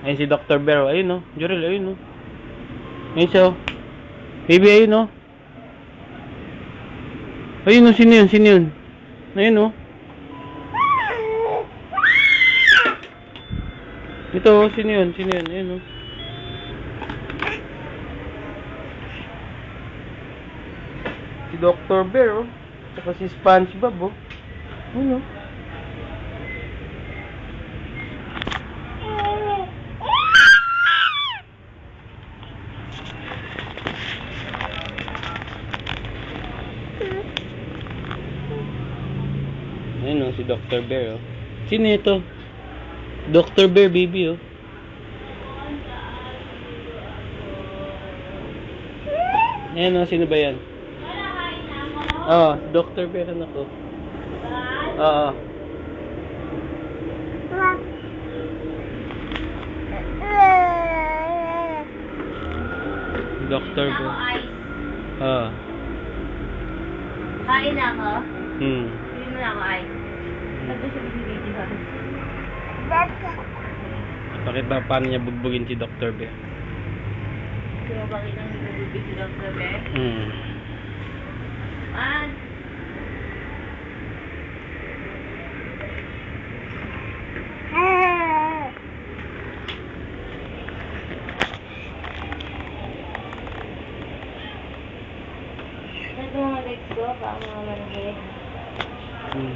Ayun si Dr. Bear. Ayun oh. Jorel, ayun oh. Ayun siya oh. Baby, ayun oh. Ayun oh, sino yun? Sino yun? Ayun oh. Ito oh, sino yun? Sino yun? Ayun oh. Si Dr. Bear oh. Saka si SpongeBob oh. Ayun oh. Ayun oh, si Dr. Bear oh. Sino ito? Dr. Bear baby oh. Ayan oh, sino ba yan? Oh, Dr. Bear anak ko. Oo. Dr. Bear. Oo. Kain na ako? Hmm. Hindi mo na ako ay. Ba't mo siya binibigyan ko? Pakita paano niya bugbugin si Dr. Bear. Gusto mo bakit ang binibigyan si Dr. Bear? Hmm. Ah! Ito mga legs ko, baka mga manahit. Hmm.